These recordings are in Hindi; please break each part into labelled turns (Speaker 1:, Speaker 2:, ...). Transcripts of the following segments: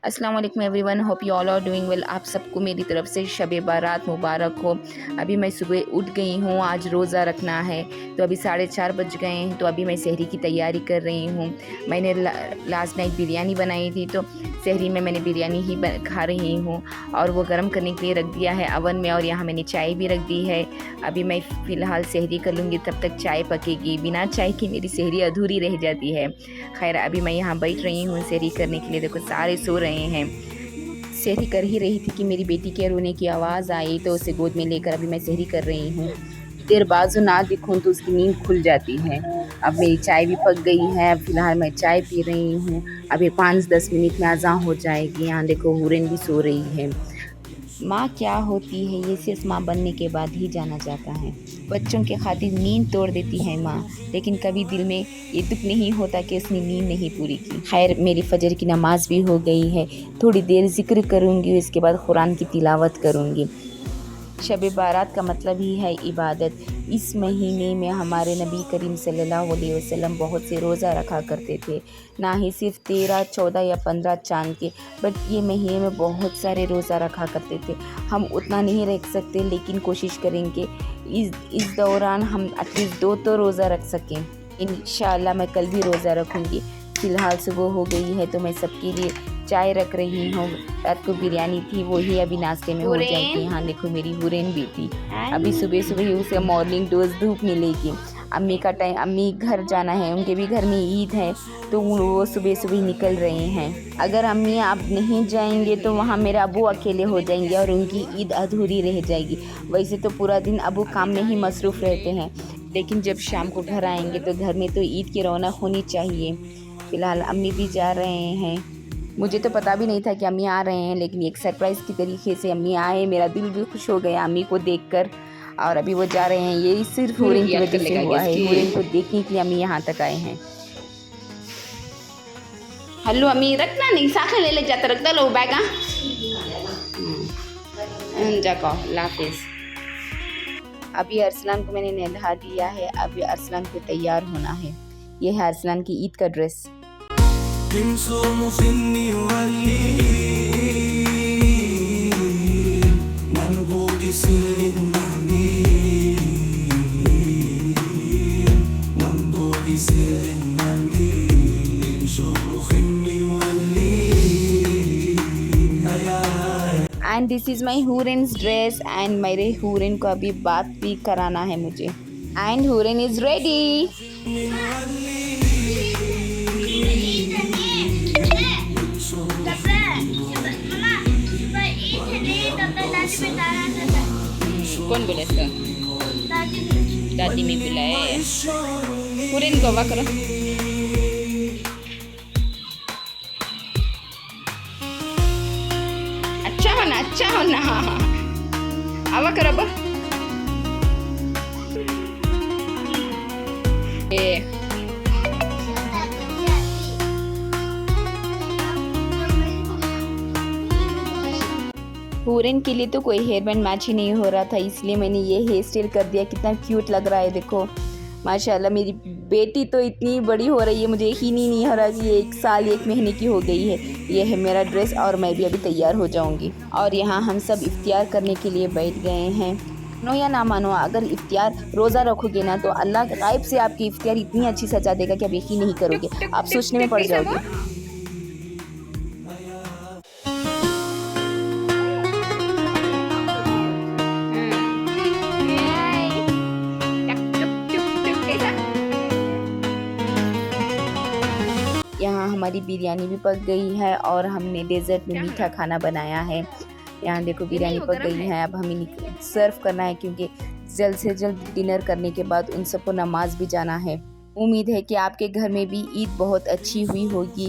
Speaker 1: अस्सलाम वालेकुम everyone, hope you all are doing well. आप सबको मेरी तरफ से शब बारात मुबारक हो। अभी मैं सुबह उठ गई हूँ, आज रोज़ा रखना है तो अभी 4:30 बज गए हैं। तो अभी मैं सहरी की तैयारी कर रही हूँ। मैंने लास्ट नाइट बिरयानी बनाई थी तो सहरी में मैंने बिरयानी ही खा रही हूँ और वो गर्म करने के लिए रख दिया है अवन में, और यहाँ मैंने चाय भी रख दी है। अभी मैं फ़िलहाल सहरी कर लूँगी, तब तक चाय पकेगी। बिना चाय की मेरी सहरी अधूरी रह जाती है। खैर, अभी मैं यहाँ बैठ रही हूँ सहरी करने के लिए। देखो सारे सो रहे हैं। सहरी कर ही रही थी कि मेरी बेटी के रोने की आवाज़ आई तो उसे गोद में लेकर अभी मैं सहरी कर रही हूँ। देर बाजू ना दिखूँ तो उसकी नींद खुल जाती है। अब मेरी चाय भी पक गई है। अब फ़िलहाल मैं चाय पी रही हूँ। अभी 5-10 मिनट में अज़ान हो जाएगी। यहाँ देखो हुरैन भी सो रही है। माँ क्या होती है ये सिर्फ माँ बनने के बाद ही जाना जाता है। बच्चों के खातिर नींद तोड़ देती है माँ, लेकिन कभी दिल में ये दुख नहीं होता कि उसने नींद नहीं पूरी की। खैर, मेरी फजर की नमाज भी हो गई है। थोड़ी देर जिक्र करूँगी, इसके बाद कुरान की तिलावत करूँगी। शब बारात का मतलब ही है इबादत। इस महीने में हमारे नबी करीम सल्लल्लाहु अलैहि वसल्लम बहुत से रोज़ा रखा करते थे, ना ही सिर्फ 13, 14 या 15 चाँद के, बट ये महीने में बहुत सारे रोज़ा रखा करते थे। हम उतना नहीं रख सकते, लेकिन कोशिश करेंगे इस दौरान हम एटलीस्ट 2 तो रोज़ा रख सकें। इंशाअल्लाह मैं कल भी रोज़ा रखूँगी। फ़िलहाल सुबह हो गई है तो मैं सबके लिए चाय रख रही हूँ। रात को बिरयानी थी, वही अभी नाश्ते में हो जाएगी। यहाँ देखो मेरी हुरैन भी थी। अभी सुबह सुबह ही उसे मॉर्निंग डोज धूप मिलेगी। अम्मी घर जाना है, उनके भी घर में ईद है तो वो सुबह सुबह निकल रहे हैं। अगर अम्मी आप नहीं जाएंगे तो वहाँ मेरे अबू अकेले हो जाएंगे और उनकी ईद अधूरी रह जाएगी। वैसे तो पूरा दिन अबू काम में ही मसरूफ़ रहते हैं, लेकिन जब शाम को घर आएंगे तो घर में तो ईद की रौनक होनी चाहिए। फ़िलहाल अम्मी भी जा रहे हैं। मुझे तो पता भी नहीं था कि अम्मी आ रहे हैं, लेकिन एक सरप्राइज़ की तरीके से अम्मी आए। मेरा दिल भी खुश हो गया अम्मी को देखकर। और अभी वो जा रहे हैं। ये सिर्फ हुरैन की वजह से हुआ है। हुरैन को देखने के लिए अम्मी यहाँ तक आए हैं। हेलो अम्मी, रखना नहीं साखे ले जाता रखता लो बैगा जाको लाफिज। अभी अरसलान को मैंने नहला दिया है। अभी अरसलान को तैयार होना है। ये है अरसलान की ईद का dress. And this is my Hurain's dress. And मेरे हुरैन को अभी बात भी कराना है मुझे। And Hurain is ready. कौन बोले इसका? दादी में बुलाए। हुरैन को वाह करो। अच्छा होना आवा करो अब। हुरैन के लिए तो कोई हेयर बैंड मैच ही नहीं हो रहा था, इसलिए मैंने ये हेयर स्टाइल कर दिया। कितना क्यूट लग रहा है देखो। माशाल्लाह, मेरी बेटी तो इतनी बड़ी हो रही है, मुझे यकीन ही नहीं हो रहा कि ये 1 साल 1 महीने की हो गई है। ये है मेरा ड्रेस और मैं भी अभी तैयार हो जाऊंगी। और यहाँ हम सब इफ्तियार करने के लिए बैठ गए हैं। मानो या ना मानो, अगर इफ्तियार रोज़ा रखोगे ना तो अल्लाह गायब से आपकी इफ्तियार इतनी अच्छी सजा देगा कि आप यकीन नहीं करोगे, आप सोचने में पड़ जाओगे। यहाँ हमारी बिरयानी भी पक गई है और हमने डेजर्ट में मीठा खाना बनाया है। यहाँ देखो बिरयानी पक गई है। अब हमें सर्व करना है, क्योंकि जल्द से जल्द डिनर करने के बाद उन सबको नमाज भी जाना है। उम्मीद है कि आपके घर में भी ईद बहुत अच्छी हुई होगी।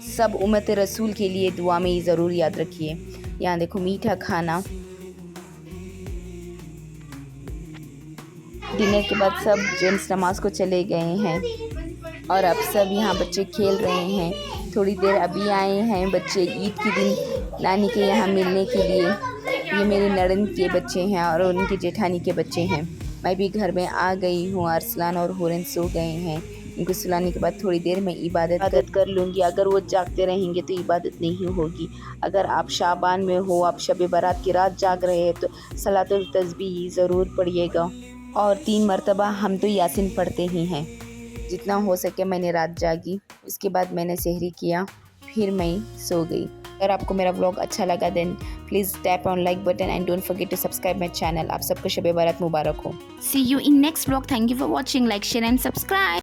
Speaker 1: सब उम्मत रसूल के लिए दुआ में ये ज़रूर याद रखिए। यहाँ देखो मीठा खाना। डिनर के बाद सब जेंट्स नमाज को चले गए हैं और अब सब यहाँ बच्चे खेल रहे हैं। थोड़ी देर अभी आए हैं बच्चे ईद के दिन नानी के यहाँ मिलने के लिए। ये मेरे नड़न के बच्चे हैं और उनके जेठानी के बच्चे हैं। मैं भी घर में आ गई हूँ। अरसलान और हुरैन सो गए हैं। इनको सुलाने के बाद थोड़ी देर मैं इबादत कर लूँगी। अगर वो जागते रहेंगे तो इबादत नहीं होगी। अगर आप शाबान में हो, आप शब बारात की रात जाग रहे हैं तो सलातुल तस्बीह ज़रूर पढ़िएगा और 3 मरतबा हम तो यासीन पढ़ते ही हैं। जितना हो सके मैंने रात जागी, उसके बाद मैंने सहरी किया, फिर मैं सो गई। अगर आपको मेरा व्लॉग अच्छा लगा then please tap on like button and don't forget to subscribe my channel. आप सबको शब बारात मुबारक हो। See you in next vlog. Thank you for watching. Like share and subscribe.